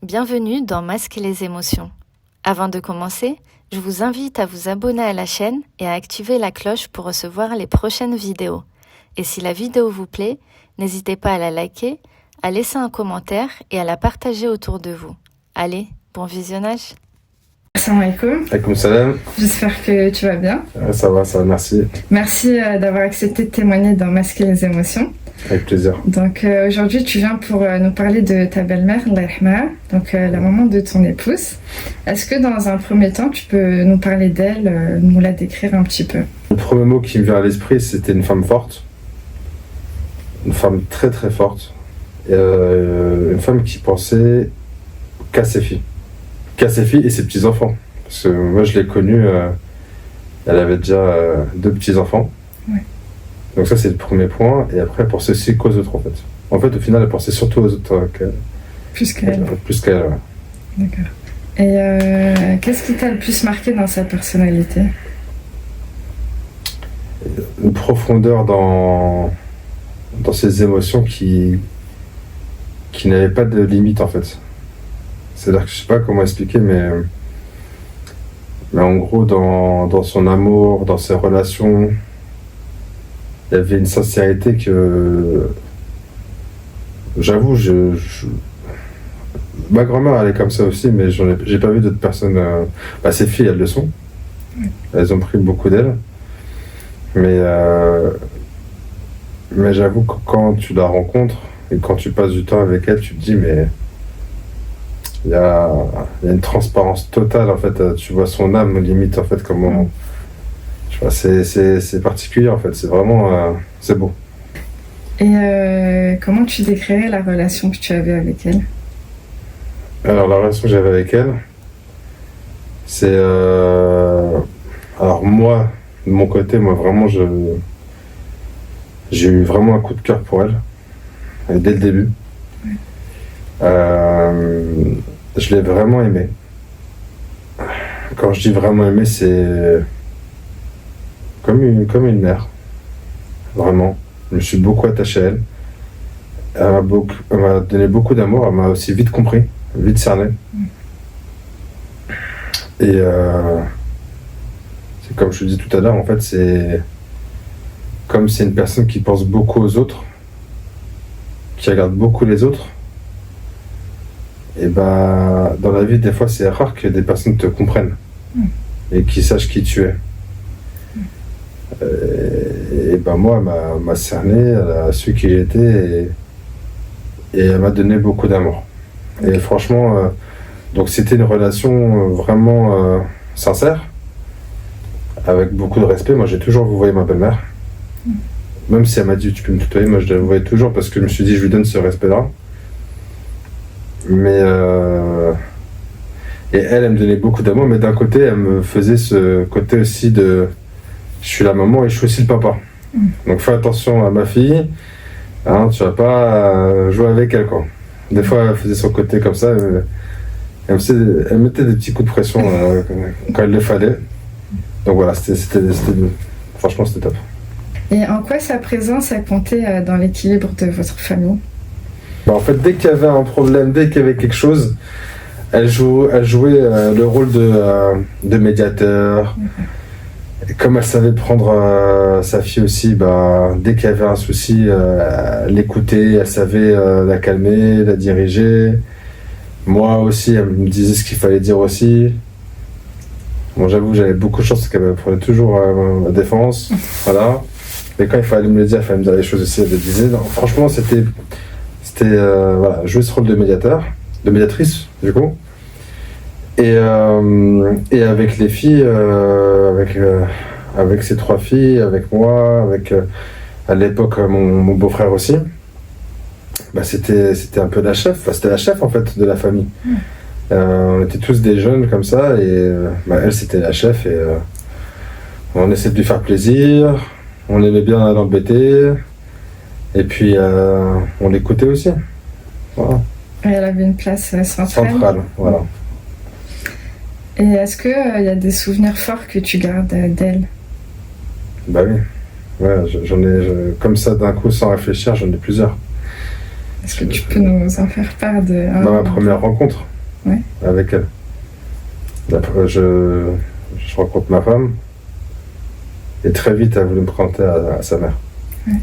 Bienvenue dans Masquer les émotions. Avant de commencer, je vous invite à vous abonner à la chaîne et à activer la cloche pour recevoir les prochaines vidéos. Et si la vidéo vous plaît, n'hésitez pas à la liker, à laisser un commentaire et à la partager autour de vous. Allez, bon visionnage. Assalamu alaikum. Alaikum salam. J'espère que tu vas bien. Ça va, merci. Merci d'avoir accepté de témoigner dans Masquer les émotions. Avec plaisir. Donc aujourd'hui, tu viens pour nous parler de ta belle-mère, Allah yarhamaha, donc la maman de ton épouse. Est-ce que dans un premier temps, tu peux nous parler d'elle, nous la décrire un petit peu? Le premier mot qui me vient à l'esprit, c'était une femme forte. Une femme très très forte. Une femme qui pensait qu'à ses filles. Qu'à ses filles et ses petits-enfants. Parce que moi, je l'ai connue, elle avait déjà 2 petits-enfants. Ouais. Donc ça, c'est le premier point. Et après, elle pensait aussi qu'aux autres, en fait. En fait, au final, elle pensait surtout aux autres Plus qu'elle. Plus qu'elle, ouais. D'accord. Et qu'est-ce qui t'a le plus marqué dans sa personnalité? Une profondeur dans ses émotions qui n'avait pas de limite, en fait. C'est-à-dire que je sais pas comment expliquer, mais en gros, dans son amour, dans ses relations, il y avait une sincérité que, j'avoue, ma grand-mère elle est comme ça aussi, mais j'ai pas vu d'autres personnes. Ses filles, elles le sont. Elles ont pris beaucoup d'elle. Mais j'avoue que quand tu la rencontres et quand tu passes du temps avec elle, tu te dis, mais il y a une transparence totale, en fait. Tu vois son âme, limite, en fait, comment... Je vois, c'est particulier, en fait. C'est vraiment... c'est beau. Et comment tu décrirais la relation que tu avais avec elle? Alors, la relation que j'avais avec elle, c'est... Alors, moi, de mon côté, vraiment, j'ai eu vraiment un coup de cœur pour elle. Et dès le début. Je l'ai vraiment aimée. Quand je dis vraiment aimée, c'est comme une mère. Vraiment. Je me suis beaucoup attaché à elle. Elle m'a donné beaucoup d'amour. Elle m'a aussi vite compris, vite cerné. Et c'est comme je te dis tout à l'heure, en fait, c'est comme c'est une personne qui pense beaucoup aux autres, qui regarde beaucoup les autres. Et dans la vie, des fois, c'est rare que des personnes te comprennent et qui sachent qui tu es. Moi, elle m'a cerné, elle a su qui j'étais et elle m'a donné beaucoup d'amour. Et franchement, donc c'était une relation vraiment sincère, avec beaucoup de respect. Moi, j'ai toujours vouvoyé ma belle-mère. Même si elle m'a dit tu peux me tutoyer, moi je la vouvoyais toujours parce que je me suis dit je lui donne ce respect-là. Mais et elle me donnait beaucoup d'amour, mais d'un côté elle me faisait ce côté aussi de je suis la maman et je suis aussi le papa. Donc fais attention à ma fille, hein, tu vas pas jouer avec elle, quoi. Des fois elle faisait son côté comme ça, elle mettait des petits coups de pression quand il le fallait. Donc voilà, franchement c'était top. Et en quoi sa présence a compté dans l'équilibre de votre famille? En fait, dès qu'il y avait un problème, dès qu'il y avait quelque chose, elle jouait le rôle de médiateur. Et comme elle savait prendre sa fille aussi, dès qu'il y avait un souci, l'écouter, elle savait la calmer, la diriger. Moi aussi, elle me disait ce qu'il fallait dire aussi. Bon, j'avoue, j'avais beaucoup de chance parce qu'elle me prenait toujours la défense. Voilà. Mais quand il fallait me le dire, il fallait me dire les choses aussi, elle le disait. Donc, franchement, c'était jouer ce rôle de médiateur, de médiatrice, du coup. Et avec les filles, avec ses 3 filles, avec moi, avec à l'époque mon beau-frère aussi, c'était un peu la chef. C'était la chef, en fait, de la famille. On était tous des jeunes comme ça, et elle, c'était la chef, et on essayait de lui faire plaisir, on aimait bien l'embêter. Et puis, on l'écoutait aussi. Voilà. Et elle avait une place centrale. Centrale, voilà. Et est-ce qu'il y a des souvenirs forts que tu gardes d'elle? Oui. Ouais, j'en ai, comme ça, d'un coup, sans réfléchir, j'en ai plusieurs. Est-ce que tu peux nous en faire part de... Ma première rencontre. Ouais. avec elle. Après, je rencontre ma femme et très vite elle voulait me présenter à sa mère. Ouais.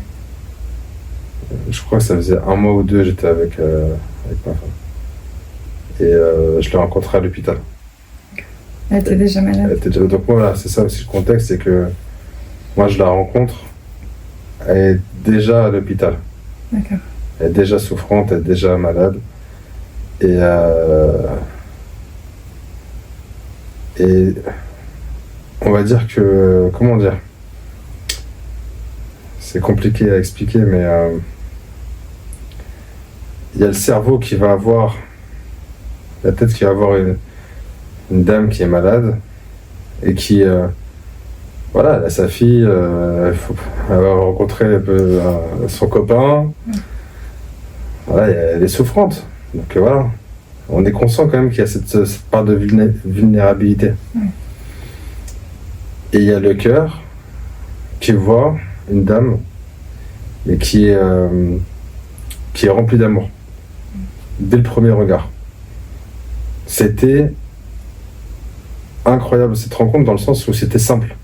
Je crois que ça faisait 1 mois ou 2 j'étais avec ma femme. Et je l'ai rencontrée à l'hôpital. Elle était déjà malade. Donc voilà, c'est ça aussi le contexte, c'est que moi je la rencontre, elle est déjà à l'hôpital. D'accord. Elle est déjà souffrante, elle est déjà malade. Et on va dire que, comment dire, c'est compliqué à expliquer, mais il y a le cerveau qui va avoir, la tête qui va avoir une dame qui est malade et qui, voilà, elle a sa fille, elle va rencontrer son copain, voilà, elle est souffrante. Donc voilà, on est conscient quand même qu'il y a cette part de vulnérabilité. Et il y a le cœur qui voit une dame et qui est rempli d'amour dès le premier regard. C'était incroyable cette rencontre dans le sens où c'était simple.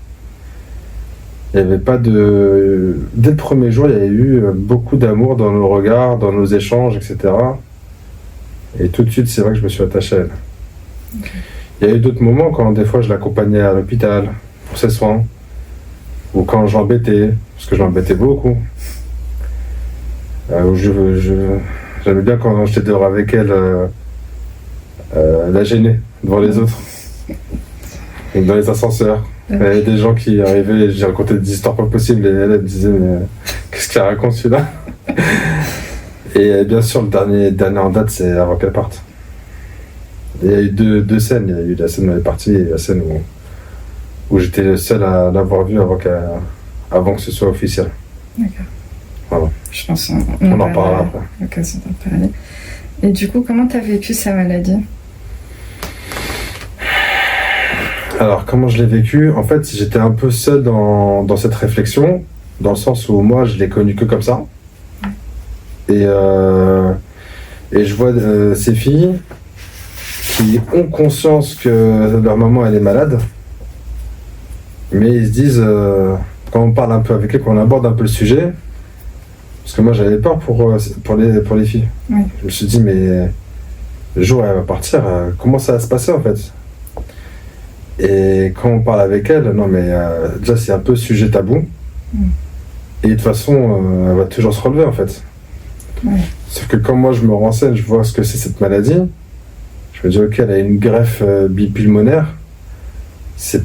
Il n'y avait pas de... Dès le premier jour, il y avait eu beaucoup d'amour dans nos regards, dans nos échanges, etc. Et tout de suite, c'est vrai que je me suis attaché à elle. Okay. Il y a eu d'autres moments quand des fois je l'accompagnais à l'hôpital pour ses soins, ou quand je l'embêtais, parce que je l'embêtais beaucoup. J'aimais bien quand j'étais dehors avec elle, la gêner devant les autres. Donc dans les ascenseurs, il y avait des gens qui arrivaient et j'ai raconté des histoires pas possibles et elle me disait mais qu'est-ce qu'il raconte celui-là. Et bien sûr le dernier en date c'est avant qu'elle parte. Et il y a eu deux scènes, il y a eu la scène où elle est partie et la scène où j'étais le seul à l'avoir vue avant que ce soit officiel. D'accord. Voilà. Je pense on en parlera après. L'occasion d'en parler. Et du coup, comment tu as vécu sa maladie ? Alors, comment je l'ai vécu ? En fait, j'étais un peu seul dans cette réflexion, dans le sens où moi, je l'ai connu que comme ça. Et je vois ces filles qui ont conscience que leur maman, elle est malade, mais ils se disent, quand on parle un peu avec elles, quand on aborde un peu le sujet, parce que moi, j'avais peur pour les filles. Oui. Je me suis dit, mais le jour où elle va partir, comment ça va se passer, en fait ? Et quand on parle avec elle, non mais déjà c'est un peu sujet tabou. Et de toute façon, elle va toujours se relever en fait. Sauf que quand moi je me renseigne, je vois ce que c'est cette maladie, je me dis ok, elle a une greffe bipulmonaire, ça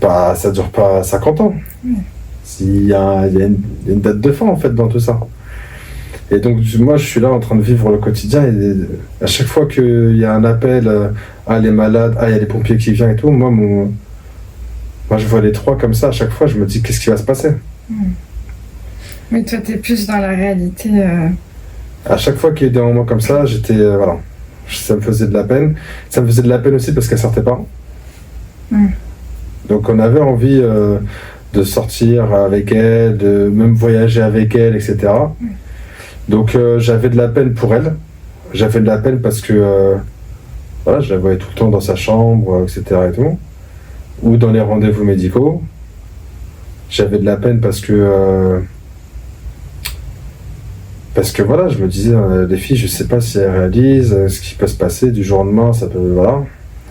dure pas 50 ans. Il y a une date de fin en fait dans tout ça. Et donc moi je suis là en train de vivre le quotidien et à chaque fois qu'il y a un appel, elle est malade, il y a les pompiers qui viennent et tout, moi, je vois les trois comme ça, à chaque fois, je me dis, qu'est-ce qui va se passer ? Mais toi, t'es plus dans la réalité. À chaque fois qu'il y a eu des moments comme ça, j'étais... voilà. Ça me faisait de la peine. Ça me faisait de la peine aussi parce qu'elle sortait pas. Donc, on avait envie de sortir avec elle, de même voyager avec elle, etc. Donc, j'avais de la peine pour elle. J'avais de la peine parce que... voilà, je la voyais tout le temps dans sa chambre, etc. et tout. Ou dans les rendez-vous médicaux. J'avais de la peine parce que voilà, je me disais, les filles, je sais pas si elles réalisent ce qui peut se passer du jour au lendemain, ça peut, voilà.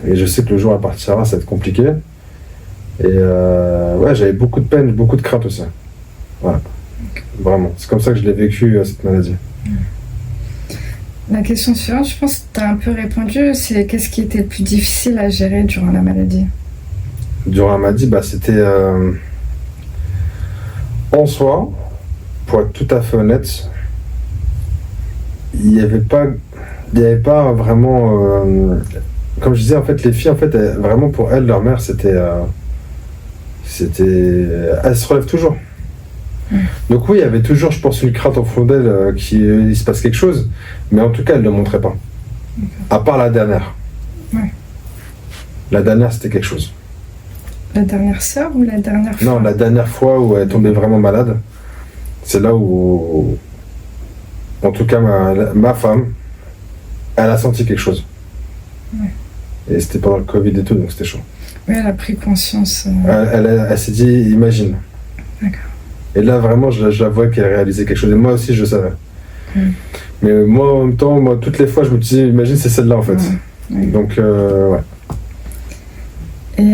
Et je sais que le jour où elle partira, ça va être compliqué. Et ouais, j'avais beaucoup de peine, beaucoup de crainte aussi. Voilà. Vraiment. C'est comme ça que je l'ai vécu, cette maladie. La question suivante, je pense que tu as un peu répondu, c'est qu'est-ce qui était le plus difficile à gérer durant la maladie ? Durant la maladie, c'était en soi, pour être tout à fait honnête, il n'y avait pas vraiment, comme je disais, en fait, les filles, en fait, vraiment pour elles, leur mère, elles se relèvent toujours. Donc oui, il y avait toujours, je pense, une crainte au fond d'elles qu'il se passe quelque chose, mais en tout cas, elles ne le montraient pas. À part la dernière. La dernière, c'était quelque chose. La dernière sœur ou la dernière fois ? Non, la dernière fois où elle est tombée vraiment malade, c'est là où, en tout cas, ma femme, elle a senti quelque chose. Et c'était pendant le Covid et tout, donc c'était chaud. Oui, elle a pris conscience. Elle s'est dit, imagine. D'accord. Et là, vraiment, je la vois qu'elle réalisait quelque chose. Et moi aussi, je savais. Mais moi, en même temps, toutes les fois, je me disais, imagine, c'est celle-là, en fait. Ouais. Donc, ouais. Et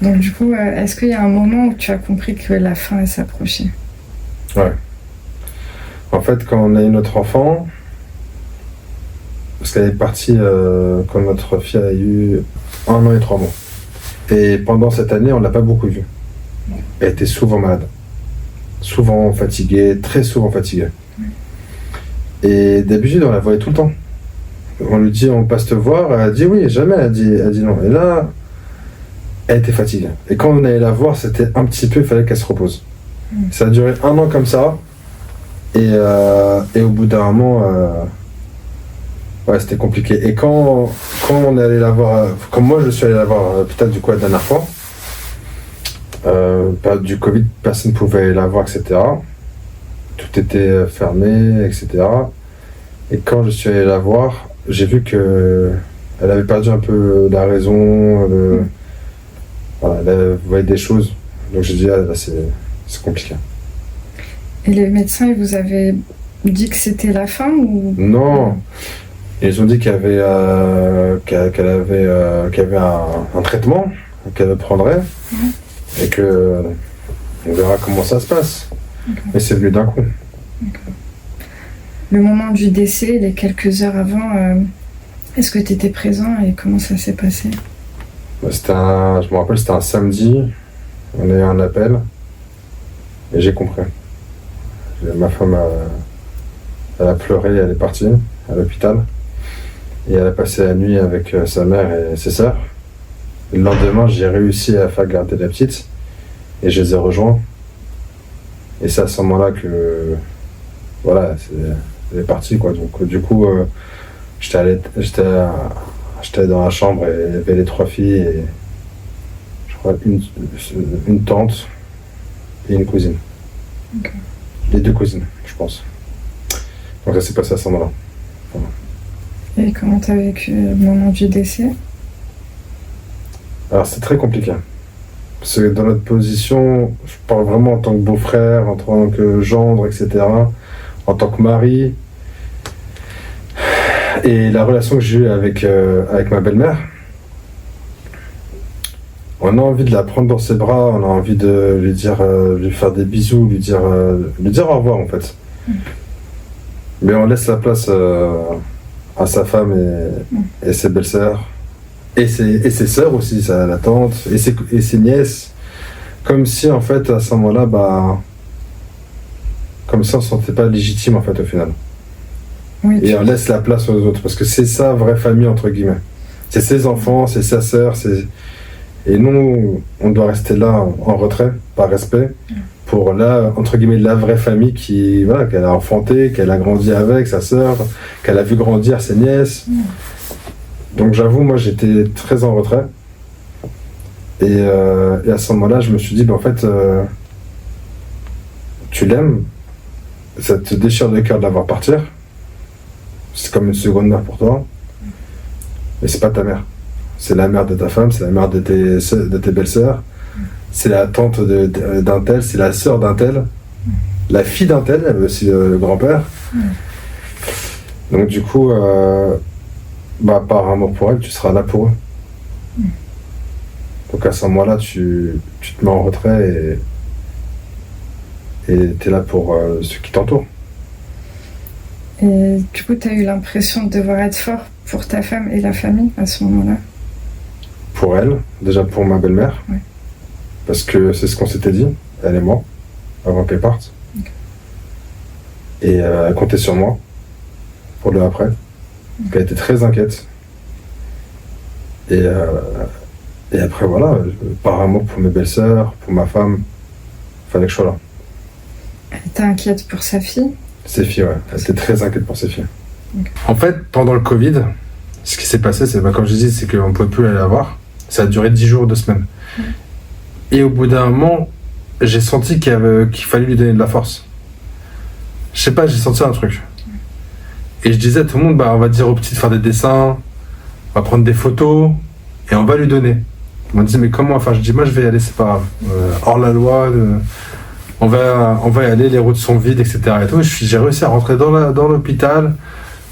donc, du coup, est-ce qu'il y a un moment où tu as compris que la fin, elle s'approchait? Ouais. En fait, quand on a eu notre enfant, parce qu'elle est partie quand notre fille a eu 1 an et 3 mois. Et pendant cette année, on l'a pas beaucoup vue. Elle était souvent malade. Souvent fatiguée, très souvent fatiguée. Et d'habitude, on la voyait tout le temps. On lui dit, on passe te voir, elle a dit oui, jamais, elle a dit non. Et là, elle était fatiguée. Et quand on allait la voir, c'était un petit peu, il fallait qu'elle se repose. Ça a duré 1 an comme ça. Et au bout d'un moment, ouais, c'était compliqué. Et quand on est allé la voir, comme moi je suis allé la voir à l'hôpital du coup la dernière fois, période du Covid, personne ne pouvait la voir, etc. Tout était fermé, etc. Et quand je suis allé la voir, j'ai vu que elle avait perdu un peu la raison, voilà, elle voyait des choses. Donc j'ai dit, ah, là c'est compliqué. Et les médecins, ils vous avaient dit que c'était la fin ou... Non. Ils ont dit qu'elle avait un traitement qu'elle prendrait et que on verra comment ça se passe. Mais c'est venu d'un coup. Le moment du décès, les quelques heures avant, est-ce que tu étais présent et comment ça s'est passé? Je me rappelle, c'était un samedi. On a eu un appel et j'ai compris. Ma femme, elle a pleuré, elle est partie à l'hôpital. Et elle a passé la nuit avec sa mère et ses sœurs. Le lendemain, j'ai réussi à faire garder la petite et je les ai rejoints. Et c'est à ce moment-là que, voilà, elle est partie, quoi. Donc, du coup, j'étais dans la chambre et il y avait les 3 filles et je crois une tante et une cousine. Okay. Les 2 cousines, je pense. Donc ça s'est passé à ce moment-là. Voilà. Et comment tu as vécu le moment du décès? Alors c'est très compliqué. Parce que dans notre position, je parle vraiment en tant que beau-frère, en tant que gendre, etc. En tant que mari. Et la relation que j'ai eue avec ma belle-mère, on a envie de la prendre dans ses bras, on a envie de lui faire des bisous, lui dire au revoir en fait. Mais on laisse la place à sa femme et ses belles-sœurs. Et ses sœurs aussi, la tante, et ses nièces. Comme si en fait à ce moment-là, comme si on ne se sentait pas légitime en fait au final. Oui, et on laisse la place aux autres, parce que c'est sa vraie famille entre guillemets. C'est ses enfants, c'est sa sœur, et nous, on doit rester là en retrait, par respect, pour là, entre guillemets, la vraie famille qu'elle a enfantée, qu'elle a grandi avec, sa sœur, qu'elle a vu grandir ses nièces. Donc j'avoue, moi j'étais très en retrait. Et à ce moment-là, je me suis dit, en fait, tu l'aimes, ça te déchire le cœur de la voir partir. C'est comme une seconde mère pour toi. Mais c'est pas ta mère. C'est la mère de ta femme, c'est la mère de tes belles-sœurs. C'est la tante d'un tel, c'est la sœur d'un tel. La fille d'un tel, elle aussi le grand-père. Donc du coup, par amour pour elle, tu seras là pour eux. Donc à ce moment-là, tu te mets en retrait et tu es là pour ceux qui t'entourent. Et du coup, tu as eu l'impression de devoir être fort pour ta femme et la famille à ce moment-là? Pour elle, déjà pour ma belle-mère. Ouais. Parce que c'est ce qu'on s'était dit, elle et moi, avant qu'elle parte. Okay. Et elle comptait sur moi pour le après. Parce qu'elle était très inquiète. Et après, voilà, par amour pour mes belles-sœurs, pour ma femme, il fallait que je sois là. Elle était inquiète pour sa fille? Ses filles, ouais. Elle était très inquiète pour ses filles. Okay. En fait, pendant le Covid, ce qui s'est passé, c'est, comme je disais, c'est qu'on ne pouvait plus aller la voir. Ça a duré 10 jours, 2 semaines. Et au bout d'un moment, j'ai senti qu'il fallait lui donner de la force. Je sais pas, j'ai senti un truc. Et je disais à tout le monde, on va dire aux petites de faire des dessins, on va prendre des photos et on va lui donner. Ils m'ont dit, mais comment? Enfin, je dis, moi, je vais y aller, c'est pas grave. Hors la loi, on va y aller, les routes sont vides, etc. Et tout. J'ai réussi à rentrer dans l'hôpital.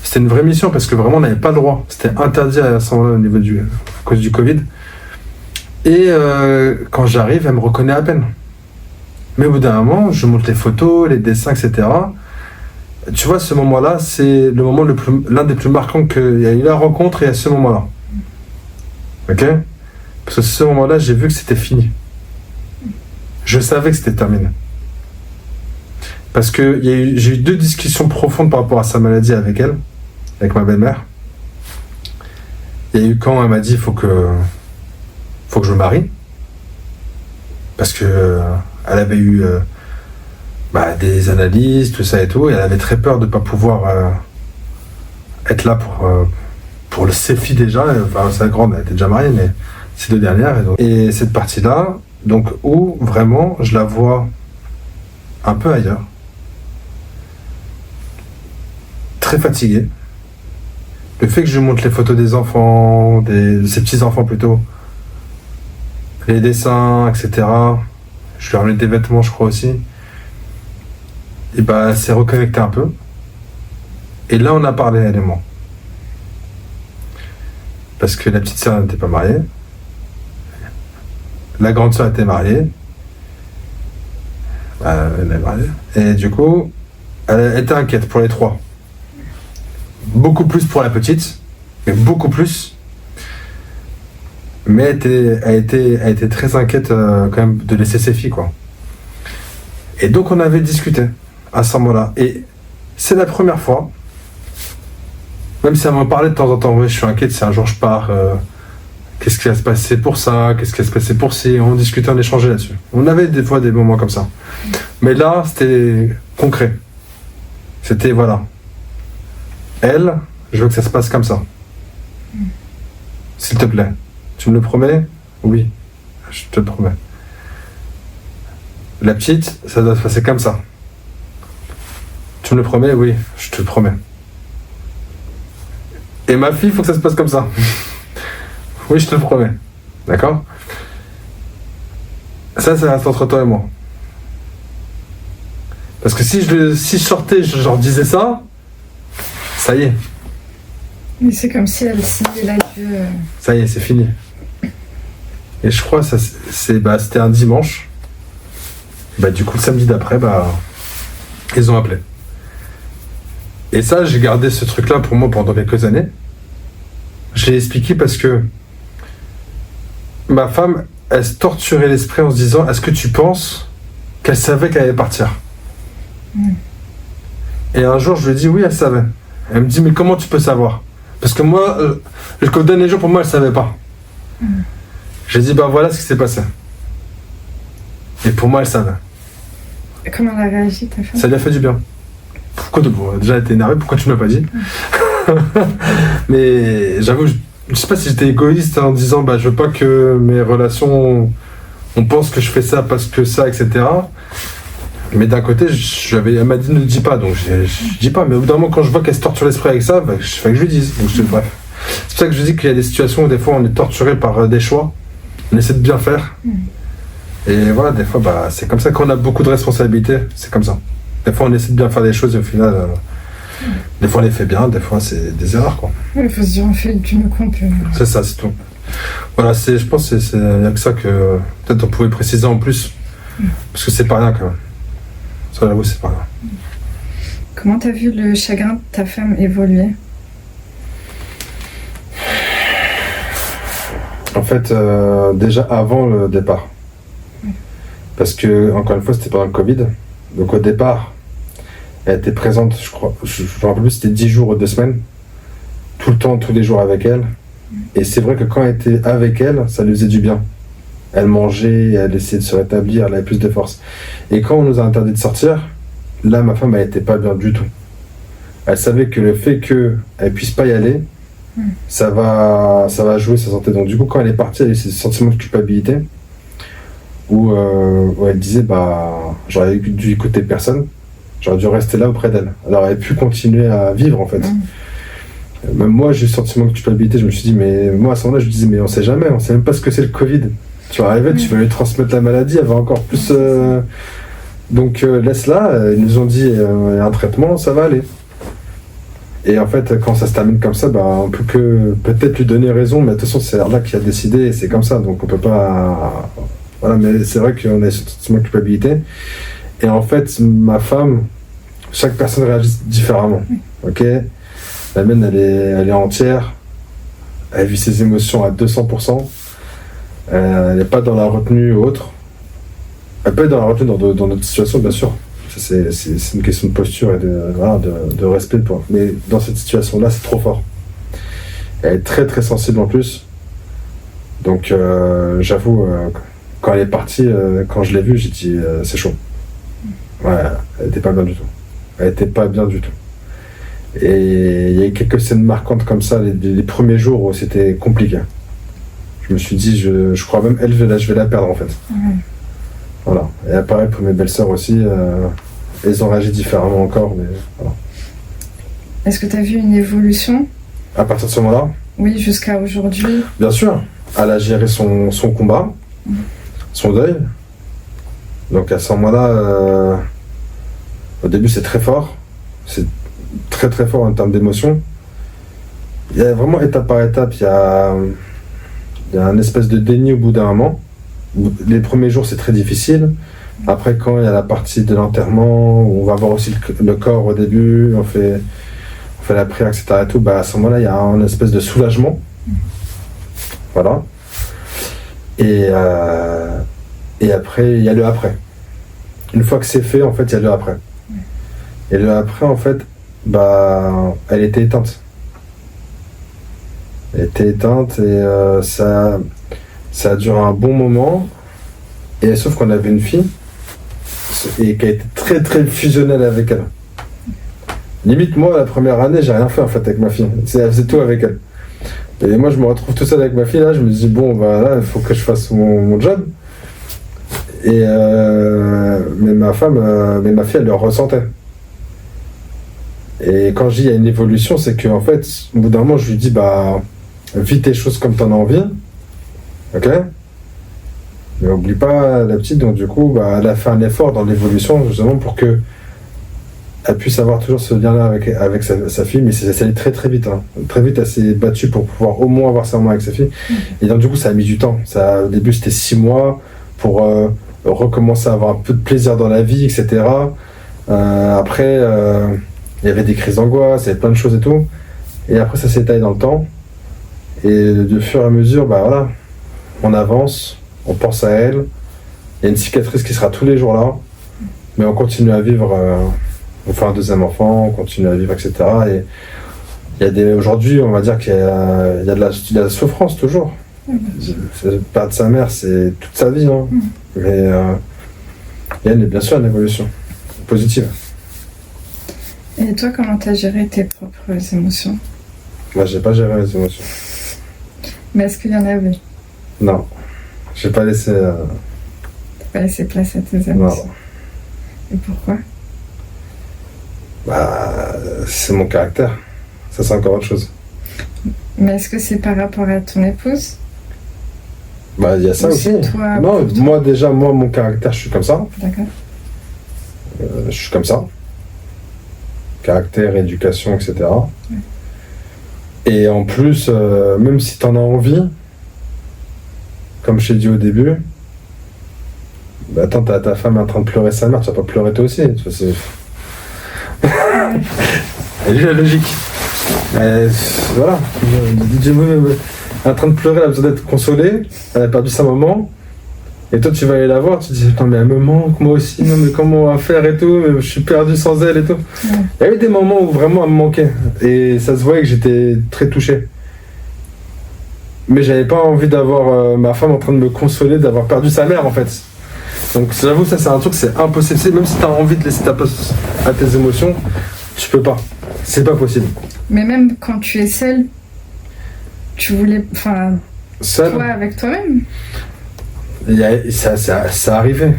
C'était une vraie mission parce que vraiment, on n'avait pas le droit. C'était interdit à ce moment-là à cause du Covid. Et quand j'arrive, elle me reconnaît à peine. Mais au bout d'un moment, je montre les photos, les dessins, etc. Tu vois, ce moment-là, c'est le moment l'un des plus marquants qu'il y a eu la rencontre et à ce moment-là. Ok? Parce que ce moment-là, j'ai vu que c'était fini. Je savais que c'était terminé. Parce que j'ai eu 2 discussions profondes par rapport à sa maladie avec elle, avec ma belle-mère. Il y a eu quand elle m'a dit, il faut que je me marie. Parce que elle avait eu des analyses, tout ça et tout, et elle avait très peur de ne pas pouvoir être là pour ses filles déjà. Enfin, sa grande, elle était déjà mariée, mais ces 2 dernières. Et cette partie-là, donc où vraiment je la vois un peu ailleurs, très fatiguée. Le fait que je montre les photos des enfants, de ses petits-enfants plutôt, les dessins, etc. Je lui ai ramené des vêtements, je crois aussi. Et elle s'est reconnectée un peu. Et là, on a parlé, elle et moi. Parce que la petite sœur n'était pas mariée. La grande sœur était mariée. Elle est mariée. Et du coup, elle était inquiète pour les 3. Beaucoup plus pour la petite, mais beaucoup plus. Mais elle a été très inquiète quand même de laisser ses filles, quoi. Et donc on avait discuté à ce moment-là. Et c'est la première fois, même si elle m'en parlait de temps en temps, ouais, je suis inquiète si un jour je pars, qu'est-ce qui va se passer pour ça, qu'est-ce qui va se passer pour ci, on discutait, on échangeait là-dessus. On avait des fois des moments comme ça. Mais là, c'était concret. C'était, voilà. Elle, je veux que ça se passe comme ça. S'il te plaît. Tu me le promets? Oui, je te le promets. La petite, ça doit se passer comme ça. Tu me le promets? Oui, je te le promets. Et ma fille, il faut que ça se passe comme ça. Oui, je te le promets. D'accord? Ça reste entre toi et moi. Parce que si je sortais, je leur disais ça y est. Mais c'est comme si elle signait l'adieu. Ça y est, c'est fini. Et je crois que c'était un dimanche. Du coup, le samedi d'après, ils ont appelé. Et ça, j'ai gardé ce truc-là pour moi pendant quelques années. Je l'ai expliqué parce que ma femme, elle se torturait l'esprit en se disant, est-ce que tu penses qu'elle savait qu'elle allait partir? Et un jour, je lui ai dit, oui, elle savait. Elle me dit, mais comment tu peux savoir? Parce que moi, jusqu'au dernier jour, pour moi, elle savait pas. J'ai dit, voilà ce qui s'est passé. Et pour moi, elle savait. Et comment elle a réagi, ta femme? Ça lui a fait du bien. Pourquoi déjà, elle était énervée, pourquoi tu ne m'as pas dit? Mais j'avoue, je sais pas si j'étais égoïste en disant, je veux pas que mes relations, on pense que je fais ça parce que ça, etc. Mais d'un côté, elle m'a dit ne le dis pas, donc je dis pas. Mais au bout d'un moment, quand je vois qu'elle se torture l'esprit avec ça, je fais que je lui dise. Donc bref. C'est pour ça que je dis qu'il y a des situations où des fois on est torturé par des choix, on essaie de bien faire. Et voilà, des fois, c'est comme ça qu'on a beaucoup de responsabilités, c'est comme ça. Des fois, on essaie de bien faire des choses et au final, des fois on les fait bien, des fois c'est des erreurs, quoi. Il faut se dire, on fait du mieux qu'on peut. C'est ça, c'est tout. Voilà, je pense qu'il n'y a que ça que peut-être on pouvait préciser en plus, parce que c'est pas rien quand même. Ça, là, oui, c'est pas rien. Comment t'as vu le chagrin de ta femme évoluer? En fait, déjà avant le départ. Parce que, encore une fois, c'était pendant le Covid. Donc au départ, elle était présente, je crois, je me rappelle plus, c'était 10 jours ou 2 semaines. Tout le temps, tous les jours avec elle. Et c'est vrai que quand elle était avec elle, ça lui faisait du bien. Elle mangeait, elle essayait de se rétablir, elle avait plus de force. Et quand on nous a interdit de sortir, là, ma femme, elle n'était pas bien du tout. Elle savait que le fait qu'elle ne puisse pas y aller, ça va jouer sa santé. Donc du coup, quand elle est partie, elle a eu ce sentiment de culpabilité où elle disait, j'aurais dû écouter personne, j'aurais dû rester là auprès d'elle. Alors elle a pu continuer à vivre, en fait. Même moi, j'ai eu le sentiment de culpabilité. Je me suis dit, mais moi, à ce moment-là, je me disais, mais on sait jamais, on sait même pas ce que c'est le Covid. Tu vas arriver, tu vas lui transmettre la maladie, elle va encore plus. Donc, laisse-la. Ils nous ont dit, un traitement, ça va aller. Et en fait, quand ça se termine comme ça, on peut que peut-être lui donner raison, mais de toute façon, c'est Allah qui a décidé et c'est comme ça. Donc, on peut pas. Voilà, mais c'est vrai qu'on a ce sentiment de culpabilité. Et en fait, ma femme, chaque personne réagit différemment. Ok ? La mienne, elle est entière. Elle vit ses émotions à 200%. Elle n'est pas dans la retenue ou autre. Elle peut être dans la retenue dans notre situation, bien sûr. C'est une question de posture et de respect. Mais dans cette situation-là, c'est trop fort. Elle est très très sensible en plus. Donc j'avoue, quand elle est partie, quand je l'ai vue, j'ai dit c'est chaud. Ouais, elle n'était pas bien du tout. Elle n'était pas bien du tout. Et il y a eu quelques scènes marquantes comme ça, les premiers jours où c'était compliqué. Je me suis dit, je crois même elle, je vais la perdre en fait. Voilà. Et pareil pour mes belles-sœurs aussi, elles ont réagi différemment encore. Mais voilà. Est-ce que tu as vu une évolution à partir de ce moment-là? Oui, jusqu'à aujourd'hui. Bien sûr. Elle a géré son combat, son deuil. Donc à ce moment-là, au début c'est très fort. C'est très très fort en termes d'émotion. Il y a vraiment étape par étape, il y a un espèce de déni au bout d'un moment. Les premiers jours c'est très difficile. Après quand il y a la partie de l'enterrement, où on va voir aussi le corps au début, on fait la prière, etc. Et tout, à ce moment-là il y a un espèce de soulagement. Voilà. Et après, il y a le après. Une fois que c'est fait, en fait, il y a le après. Et le après, en fait, elle était éteinte. Elle était éteinte et ça a duré un bon moment. Et sauf qu'on avait une fille et qui a été très très fusionnelle avec elle. Limite, moi, la première année, j'ai rien fait en fait avec ma fille. Elle faisait tout avec elle. Et moi, je me retrouve tout seul avec ma fille. Là, je me dis bon, là, il faut que je fasse mon job. Et mais ma fille, elle le ressentait. Et quand je dis il y a une évolution, c'est qu'en fait, au bout d'un moment, je lui dis vis tes choses comme t'en as envie, ok. Mais oublie pas la petite. Donc du coup, elle a fait un effort dans l'évolution justement pour que elle puisse avoir toujours ce lien-là avec sa fille, mais ça allait très très vite. Hein. Très vite, elle s'est battue pour pouvoir au moins avoir ça en main avec sa fille. Et donc du coup, ça a mis du temps. Au début, c'était 6 mois pour recommencer à avoir un peu de plaisir dans la vie, etc. Après, il y avait des crises d'angoisse, il y avait plein de choses et tout. Et après, ça s'étale dans le temps. Et de fur et à mesure, voilà, on avance, on pense à elle. Il y a une cicatrice qui sera tous les jours là, mais on continue à vivre. On fait un deuxième enfant, on continue à vivre, etc. Et il y a aujourd'hui, on va dire qu'il y a de la souffrance toujours. Perdre sa mère, c'est toute sa vie, hein. Mais il y a bien sûr une évolution positive. Et toi, comment tu as géré tes propres émotions? Moi, j'ai pas géré les émotions. Mais est-ce qu'il y en avait? Non, j'ai pas laissé. T'as pas laissé place à tes émotions? Non. Et pourquoi? C'est mon caractère. Ça, c'est encore autre chose. Mais est-ce que c'est par rapport à ton épouse? Il y a ça aussi. Toi, non, moi déjà, mon caractère, je suis comme ça. D'accord. Je suis comme ça. Caractère, éducation, etc. Ouais. Et en plus, même si t'en as envie, comme je t'ai dit au début, attends, t'as ta femme en train de pleurer sa mère, tu vas pas pleurer toi aussi. Elle est la logique. Voilà. Elle est en train de pleurer, elle a besoin d'être consolée, elle a perdu sa maman. Et toi, tu vas aller la voir, tu te dis, attends, mais elle me manque, moi aussi, non, mais comment on va faire et tout, mais je suis perdu sans elle et tout. Ouais. Il y avait des moments où vraiment elle me manquait, et ça se voyait que j'étais très touché. Mais j'avais pas envie d'avoir ma femme en train de me consoler d'avoir perdu sa mère, en fait. Donc j'avoue, ça c'est un truc, c'est impossible. Même si tu as envie de laisser ta place à tes émotions, tu peux pas. C'est pas possible. Mais même quand tu es seule, tu voulais... Seule, toi avec toi-même. Ça arrivait.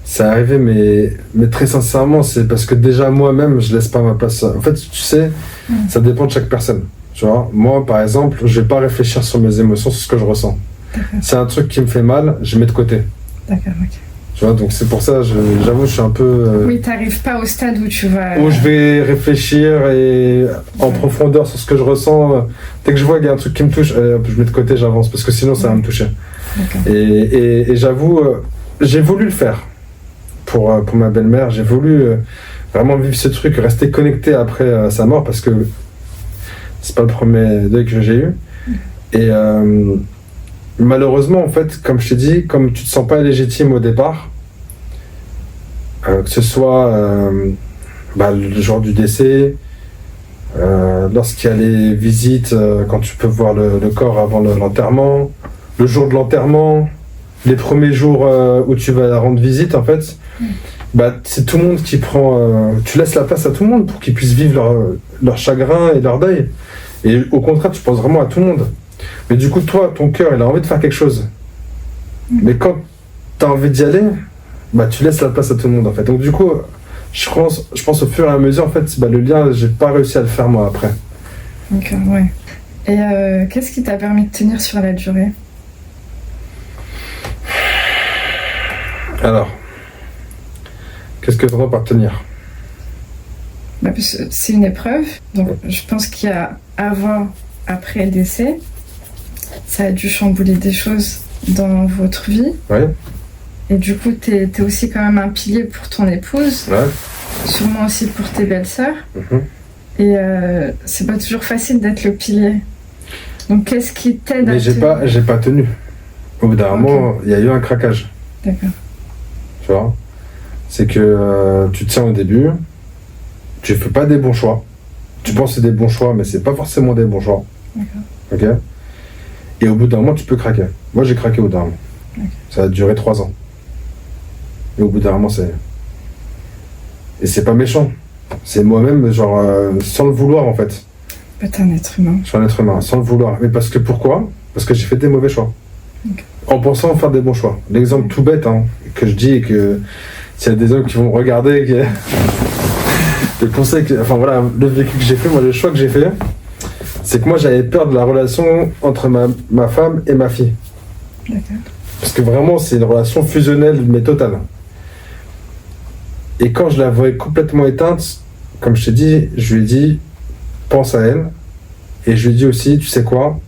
Ça arrivait, mais très sincèrement, c'est parce que déjà moi-même, je laisse pas ma place. En fait, tu sais, ça dépend de chaque personne. Tu vois, moi, par exemple, je vais pas réfléchir sur mes émotions, sur ce que je ressens. C'est un truc qui me fait mal, je mets de côté. D'accord, ok. Tu vois, donc c'est pour ça, j'avoue, je suis un peu... Oui, t'arrives pas au stade où tu vas... Où je vais réfléchir et en profondeur sur ce que je ressens. Dès que je vois qu'il y a un truc qui me touche, je mets de côté, j'avance, parce que sinon ça va me toucher. Et j'avoue, j'ai voulu le faire pour ma belle-mère. J'ai voulu vraiment vivre ce truc, rester connecté après sa mort, parce que c'est pas le premier deuil que j'ai eu. Et malheureusement, en fait, comme je t'ai dit, comme tu te sens pas légitime au départ, que ce soit le jour du décès, lorsqu'il y a les visites, quand tu peux voir le corps avant l'enterrement, le jour de l'enterrement, les premiers jours où tu vas rendre visite, en fait, c'est tout le monde qui prend... tu laisses la place à tout le monde pour qu'ils puissent vivre leur chagrin et leur deuil. Et au contraire, tu penses vraiment à tout le monde. Mais du coup, toi, ton cœur, il a envie de faire quelque chose. Mais quand tu as envie d'y aller, tu laisses la place à tout le monde, en fait. Donc du coup, je pense au fur et à mesure, en fait, le lien, j'ai pas réussi à le faire, moi, après. Ok, ouais. Et qu'est-ce qui t'a permis de tenir sur la durée? Alors, qu'est-ce que tu entends par tenir? Parce que c'est une épreuve, donc je pense qu'il y a avant, après le décès, ça a dû chambouler des choses dans votre vie. Ouais. Et du coup, t'es aussi quand même un pilier pour ton épouse, sûrement aussi pour tes belles-sœurs. Et c'est pas toujours facile d'être le pilier. Donc qu'est-ce qui t'aide à tenir? Mais j'ai pas tenu. Au bout d'un moment, il y a eu un craquage. D'accord. Tu vois, c'est que tu te tiens au début, tu fais pas des bons choix. Tu penses que c'est des bons choix, mais c'est pas forcément des bons choix. D'accord. Ok. Et au bout d'un moment, tu peux craquer. Moi, j'ai craqué au bout d'un moment. Ça a duré 3 ans. Et au bout d'un moment, c'est... Et c'est pas méchant. C'est moi-même, sans le vouloir, en fait. T'es un être humain. Je suis un être humain, sans le vouloir. Mais parce que pourquoi? Parce que j'ai fait des mauvais choix. En pensant faire des bons choix. L'exemple tout bête, que je dis, et que s'il y a des hommes qui vont me regarder, le conseil, le vécu que j'ai fait, moi, le choix que j'ai fait, c'est que moi, j'avais peur de la relation entre ma femme et ma fille. D'accord. Parce que vraiment, c'est une relation fusionnelle, mais totale. Et quand je la voyais complètement éteinte, comme je t'ai dit, je lui ai dit, pense à elle. Et je lui ai dit aussi, tu sais quoi,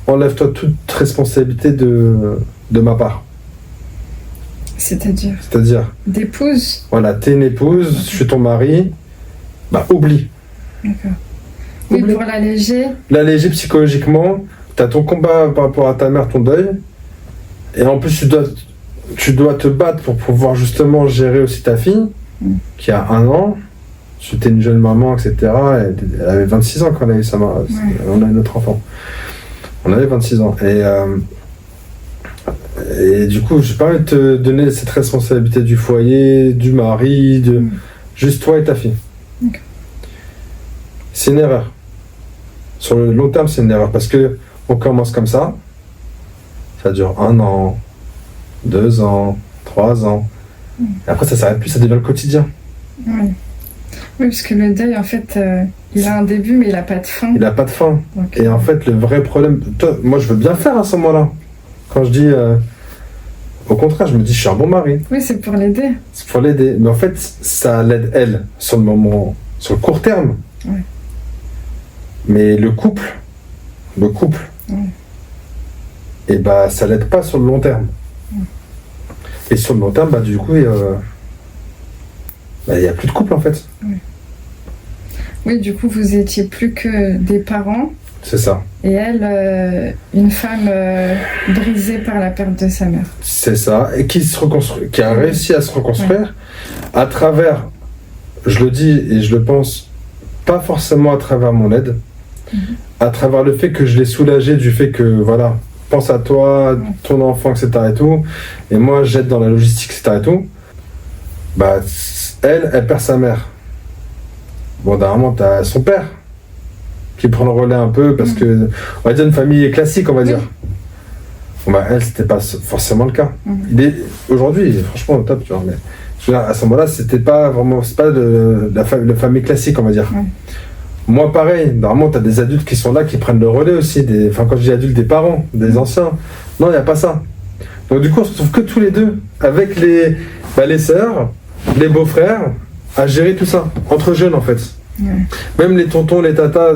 enlève-toi toute responsabilité de ma part. C'est-à-dire d'épouse. Voilà, t'es une épouse, je suis ton mari, oublie. D'accord. Oui, pour l'alléger. L'alléger psychologiquement, t'as ton combat par rapport à ta mère, ton deuil, et en plus tu dois te battre pour pouvoir justement gérer aussi ta fille, qui a 1 an. J'étais une jeune maman, etc. Elle avait 26 ans quand on a eu on a eu notre enfant. On avait 26 ans. Et du coup, j'ai pas envie de te donner cette responsabilité du foyer, du mari, juste toi et ta fille. Okay. C'est une erreur. Sur le long terme, c'est une erreur parce que on commence comme ça dure 1 an, 2 ans, 3 ans. Et après, ça s'arrête plus, ça devient le quotidien. Oui, parce que le deuil, en fait, il a un début, mais il n'a pas de fin. Il n'a pas de fin. Okay. Et en fait, le vrai problème... moi, je veux bien le faire à ce moment-là. Quand je dis... au contraire, je me dis, je suis un bon mari. Oui, c'est pour l'aider. C'est pour l'aider. Mais en fait, ça l'aide, elle, sur le court terme. Oui. Mais le couple, et ça l'aide pas sur le long terme. Et sur le long terme, du coup, il n'y a plus de couple, en fait. Oui, du coup, vous étiez plus que des parents. C'est ça. Et elle, une femme brisée par la perte de sa mère. C'est ça. Et qui a réussi à se reconstruire à travers, je le dis et je le pense, pas forcément à travers mon aide, à travers le fait que je l'ai soulagée du fait que, voilà, pense à toi, ton enfant, etc. et tout. Et moi, j'aide dans la logistique, etc. et tout. Elle perd sa mère. Bon, dernièrement, t'as son père qui prend le relais un peu parce que, on va dire, une famille classique, on va dire. Bon, elle, c'était pas forcément le cas. Aujourd'hui, franchement, au top, tu vois. Mais à ce moment-là, c'était pas vraiment, c'est pas la famille classique, on va dire. Moi, pareil, normalement, t'as des adultes qui sont là, qui prennent le relais aussi. Enfin, quand je dis adultes, des parents, des anciens. Non, il n'y a pas ça. Donc, du coup, on se retrouve que tous les deux, avec les sœurs, les beaux-frères, à gérer tout ça, entre jeunes, en fait. Ouais. Même les tontons, les tatas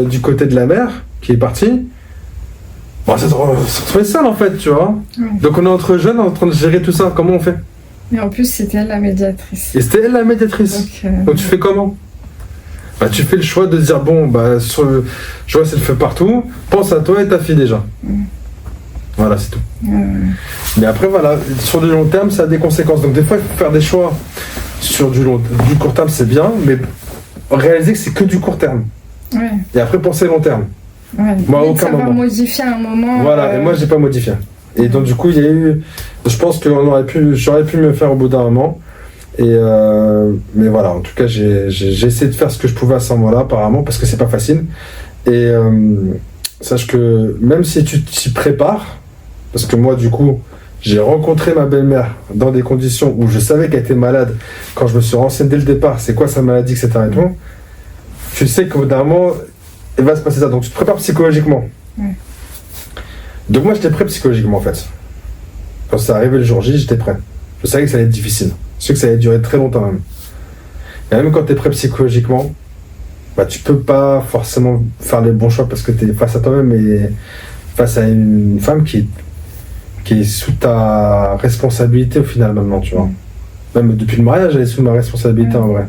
du côté de la mère, qui est partie, bon, ça se retrouvait seul, en fait, tu vois. Ouais. Donc, on est entre jeunes, en train de gérer tout ça. Comment on fait? Et en plus, c'était elle la médiatrice. Et c'était elle la médiatrice. Donc, tu fais comment? Bah, tu fais le choix de dire, bon, bah, je vois, c'est le feu partout, pense à toi et ta fille déjà. Voilà, c'est tout. Mais après, voilà, sur du long terme, ça a des conséquences. Donc, des fois, il faut faire des choix sur du court terme, c'est bien, mais réaliser que c'est que du court terme. Ouais. Et après, penser long terme. Ouais. Moi, à aucun moment. Modifier à un moment. Voilà, et moi, j'ai pas modifié. Et donc, du coup, il y a eu. Je pense que j'aurais pu me faire au bout d'un moment. Mais voilà, en tout cas, j'ai essayé de faire ce que je pouvais à ce moment-là, apparemment, parce que c'est pas facile. Et sache que même si tu t'y prépares, parce que moi, du coup, j'ai rencontré ma belle-mère dans des conditions où je savais qu'elle était malade, quand je me suis renseigné dès le départ, c'est quoi sa maladie, etc. et tout, tu sais qu'au bout d'un moment, il va se passer ça. Donc, tu te prépares psychologiquement. Donc, moi, j'étais prêt psychologiquement, en fait. Quand c'est arrivé le jour J, j'étais prêt. Je savais que ça allait être difficile. Je sais que ça allait durer très longtemps même. Et même quand tu es prêt psychologiquement, bah, tu peux pas forcément faire les bons choix parce que tu es face à toi-même et face à une femme qui est sous ta responsabilité au final maintenant, tu vois. Même depuis le mariage, elle est sous ma responsabilité en vrai.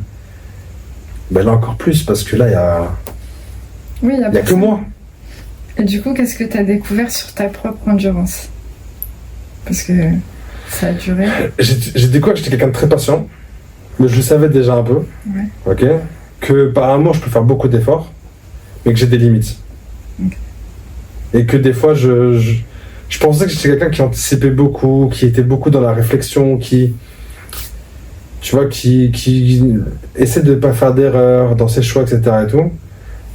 Bah, là encore plus parce que là, il y a que moi. Et du coup, qu'est-ce que tu as découvert sur ta propre endurance? Parce que ça a duré. J'ai découvert que j'étais quelqu'un de très patient, mais je le savais déjà un peu. Ouais. Ok. Que par amour, je peux faire beaucoup d'efforts, mais que j'ai des limites. Okay. Et que des fois, je pensais que j'étais quelqu'un qui anticipait beaucoup, qui était beaucoup dans la réflexion, tu vois, qui essaie de ne pas faire d'erreur dans ses choix, etc. et tout.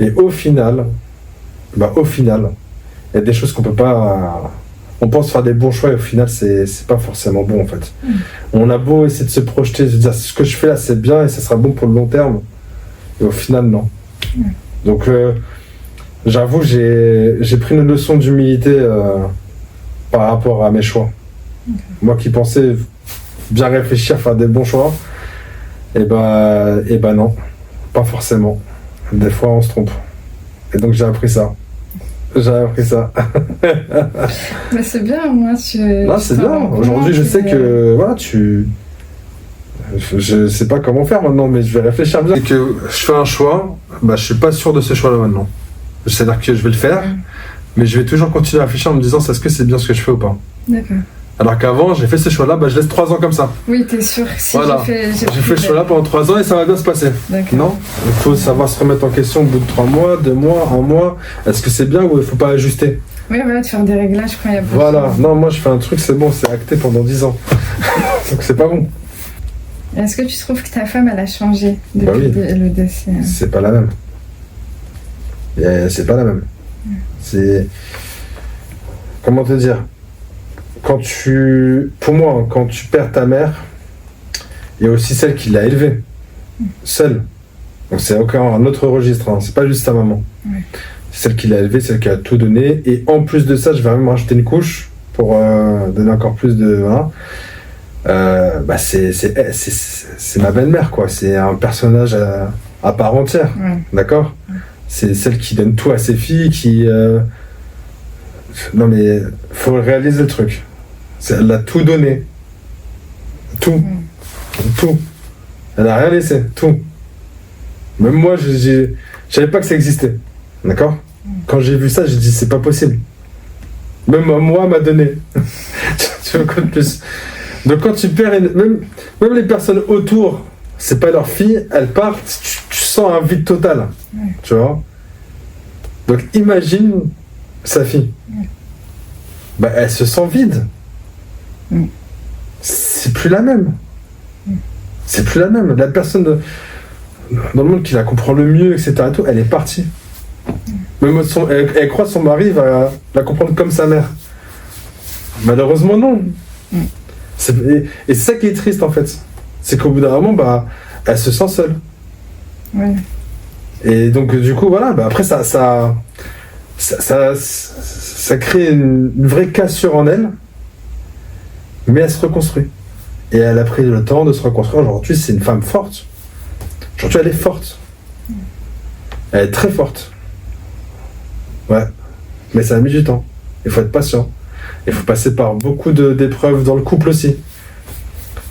Et au final, il y a des choses qu'on peut pas. On pense faire des bons choix et au final, c'est pas forcément bon en fait. On a beau essayer de se projeter, de se dire ce que je fais là, c'est bien et ça sera bon pour le long terme. Et au final, non. Donc, j'avoue, j'ai pris une leçon d'humilité par rapport à mes choix. Moi qui pensais bien réfléchir, faire des bons choix, et ben non, pas forcément. Des fois, on se trompe. Et donc, j'ai appris ça. Mais c'est bien, moi. Non, c'est bien. Aujourd'hui, je sais que voilà, je sais pas comment faire maintenant, mais je vais réfléchir bien. Et que je fais un choix, bah, je suis pas sûr de ce choix-là maintenant. C'est-à-dire que je vais le faire, mais je vais toujours continuer à réfléchir en me disant est-ce que c'est bien ce que je fais ou pas. D'accord. Alors qu'avant, j'ai fait ce choix-là, bah, je laisse 3 ans comme ça. Oui, t'es sûr. Si voilà. J'ai fait ce choix-là pendant 3 ans et ça va bien se passer. Non, il faut savoir se remettre en question au bout de 3 mois, 2 mois, 1 mois. Est-ce que c'est bien ou il faut pas ajuster? Oui, voilà, de faire des réglages quand il y a besoin. Voilà. Non, moi je fais un truc, c'est bon, c'est acté pendant 10 ans. Donc c'est pas bon. Est-ce que tu trouves que ta femme, elle a changé depuis le décès? C'est pas la même. C'est pas la même. C'est... Comment te dire? Pour moi, quand tu perds ta mère, il y a aussi celle qui l'a élevée. Seule. Donc c'est encore un autre registre, hein. C'est pas juste ta maman. C'est celle qui l'a élevée, celle qui a tout donné. Et en plus de ça, je vais même rajouter une couche pour donner encore plus de... Voilà. Bah c'est ma belle-mère, quoi. C'est un personnage à part entière. D'accord? C'est celle qui donne tout à ses filles, qui... Non mais, faut réaliser le truc. Elle a tout donné. Tout. Tout. Elle a rien laissé. Tout. Même moi, je savais pas que ça existait. D'accord? Quand j'ai vu ça, j'ai dit, c'est pas possible. Même moi, m'a donné. Tu veux quoi de plus? Donc quand tu perds... Même les personnes autour, c'est pas leur fille, elles partent, tu sens un vide total. Tu vois? Donc imagine sa fille. Bah, elle se sent vide. C'est plus la même. C'est plus la même. La personne dans le monde qui la comprend le mieux, etc. Et tout, elle est partie. Même elle croit que son mari va la comprendre comme sa mère. Malheureusement, non. Et c'est ça qui est triste, en fait. C'est qu'au bout d'un moment, bah, elle se sent seule. Et donc du coup voilà, après ça crée une vraie cassure en elle, mais elle se reconstruit. Et elle a pris le temps de se reconstruire. Aujourd'hui, c'est une femme forte. Aujourd'hui, elle est forte. Elle est très forte. Ouais. Mais ça a mis du temps. Il faut être patient. Il faut passer par beaucoup d'épreuves dans le couple aussi.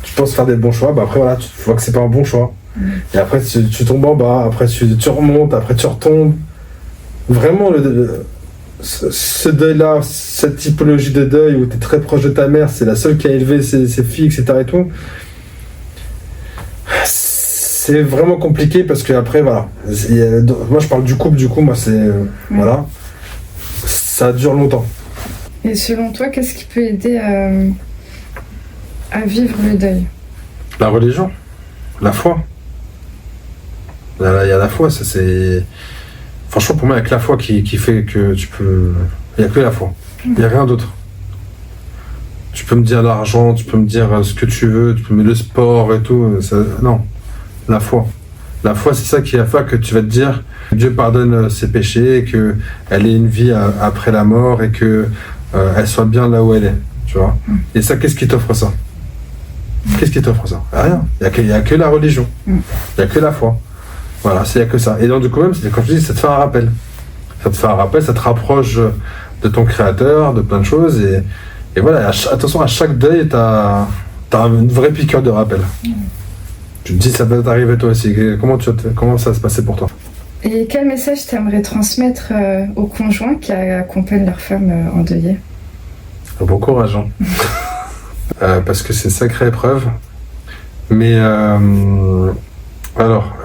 Tu penses faire des bons choix, après voilà, tu vois que c'est pas un bon choix. Et après tu tombes en bas, après tu remontes, après tu retombes. Vraiment ce deuil-là, cette typologie de deuil où tu es très proche de ta mère, c'est la seule qui a élevé ses filles, etc. et tout. C'est vraiment compliqué parce que après voilà. Moi je parle du couple, moi c'est. Voilà. Ça dure longtemps. Et selon toi, qu'est-ce qui peut aider à vivre le deuil? La religion, la foi. Il y a la foi, ça c'est. Franchement, pour moi, il n'y a que la foi qui fait que tu peux. Il n'y a que la foi. Il n'y a rien d'autre. Tu peux me dire l'argent, tu peux me dire ce que tu veux, tu peux me dire le sport et tout. Non, la foi. La foi, c'est ça qui va faire que tu vas te dire que Dieu pardonne ses péchés, qu'elle ait une vie après la mort et qu'elle soit bien là où elle est. Tu vois. Et ça, qu'est-ce qui t'offre ça? Qu'est-ce qui t'offre ça? Rien. Il n'y a que la religion. Il n'y a que la foi. Voilà, il n'y a que ça. Et donc, du coup, même, quand je dis, ça te fait un rappel. Ça te fait un rappel, ça te rapproche de ton créateur, de plein de choses. Et voilà, attention, à chaque deuil, t'as une vraie piqûre de rappel. Tu te dis, ça va t'arriver toi aussi. Comment ça va se passer pour toi? Et quel message t'aimerais transmettre aux conjoints qui accompagnent leur femme endeuillée? Bon courage, hein. Parce que c'est une sacrée épreuve. Mais alors,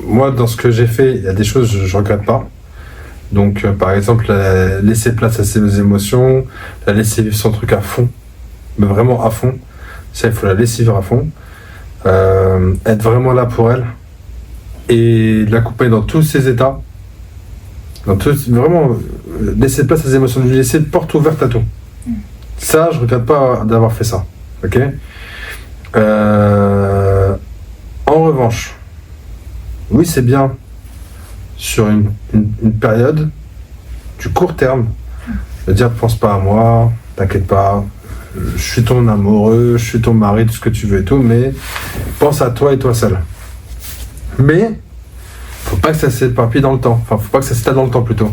moi, dans ce que j'ai fait, il y a des choses que je regrette pas. Donc, par exemple, laisser place à ses émotions, la laisser vivre son truc à fond, mais vraiment à fond. Ça, il faut la laisser vivre à fond. Être vraiment là pour elle et l'accompagner dans tous ses états. Vraiment, laisser place à ses émotions, lui laisser porte ouverte à tout. Ça, je regrette pas d'avoir fait ça. Ok. En revanche, oui, c'est bien sur une période du court terme de dire pense pas à moi, t'inquiète pas, je suis ton amoureux, je suis ton mari, tout ce que tu veux et tout, mais pense à toi et toi seul. Mais faut pas que ça s'éparpille dans le temps, faut pas que ça s'étale dans le temps plutôt.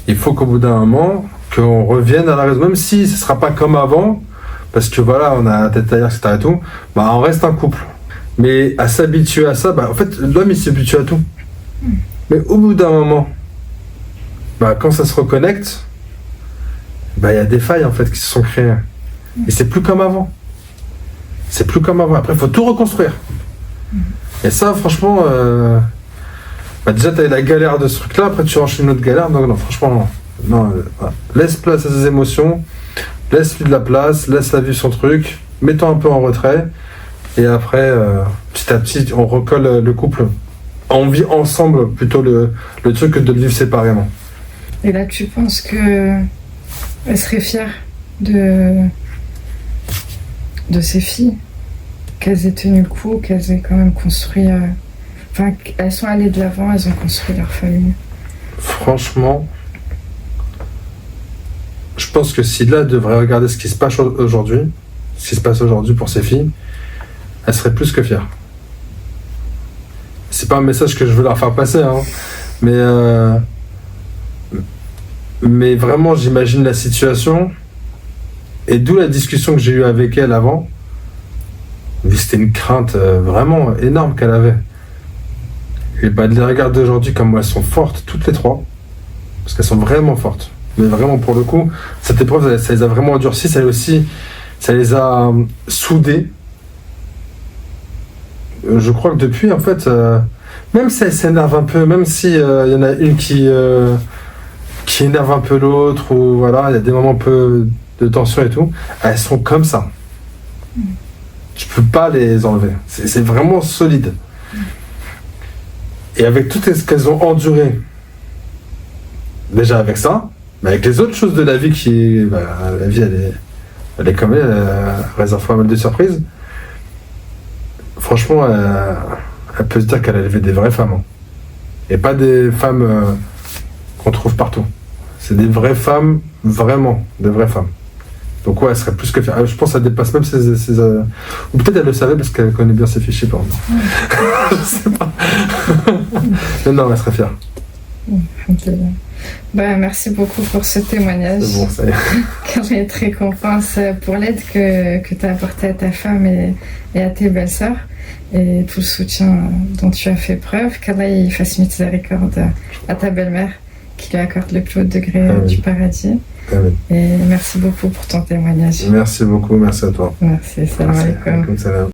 Il faut qu'au bout d'un moment, qu'on revienne à la raison, même si ce sera pas comme avant, parce que voilà, on a la tête ailleurs, etc. et tout, on reste un couple. Mais à s'habituer à ça, en fait, l'homme il s'habitue à tout. Mais au bout d'un moment, quand ça se reconnecte, il y a des failles en fait qui se sont créées. Et c'est plus comme avant. C'est plus comme avant. Après, il faut tout reconstruire. Et ça, franchement, déjà, tu as eu la galère de ce truc-là, après tu enchaînes une autre galère. Donc, non, franchement, non. Voilà. Laisse place à ses émotions, laisse-lui de la place, laisse-la vivre son truc, mets-toi un peu en retrait. Et après, petit à petit, on recolle le couple. On vit ensemble plutôt le truc que de le vivre séparément. Et là, tu penses qu'elle serait fière de ses filles, qu'elles aient tenu le coup, qu'elles aient quand même construit... elles sont allées de l'avant, elles ont construit leur famille. Franchement, je pense que si là, elle devrait regarder ce qui se passe aujourd'hui pour ses filles, elle serait plus que fière. C'est pas un message que je veux leur faire passer, hein, mais vraiment, j'imagine la situation, et d'où la discussion que j'ai eue avec elle avant, vu que c'était une crainte vraiment énorme qu'elle avait. Et de les regarder aujourd'hui comme elles sont fortes, toutes les trois, parce qu'elles sont vraiment fortes. Mais vraiment, pour le coup, cette épreuve, ça les a vraiment endurcies, ça les a soudées. Je crois que depuis, en fait, même si elles s'énervent un peu, même si y en a une qui énerve un peu l'autre, ou voilà, il y a des moments un peu de tension et tout, elles sont comme ça. Tu peux pas les enlever. C'est vraiment solide. Et avec tout ce qu'elles ont enduré, déjà avec ça, mais avec les autres choses de la vie la vie elle est comme elle réserve pas mal de surprises. Franchement, elle peut se dire qu'elle a élevé des vraies femmes. Hein. Et pas des femmes qu'on trouve partout. C'est des vraies femmes, vraiment, des vraies femmes. Donc ouais, elle serait plus que fière. Je pense que ça dépasse même ses ou peut-être elle le savait parce qu'elle connaît bien ses fichiers, par exemple. Je sais pas. Non, elle serait fière. Bah, merci beaucoup pour ce témoignage. C'est bon, ça y est. Qu'Allah te récompense pour l'aide que tu as apportée à ta femme et à tes belles-sœurs et tout le soutien dont tu as fait preuve. Qu'Allah il fasse miséricorde à ta belle-mère, qui lui accorde le plus haut degré du paradis. Amen. Et merci beaucoup pour ton témoignage. Merci beaucoup, merci à toi. Merci, salam alaikum. Salam.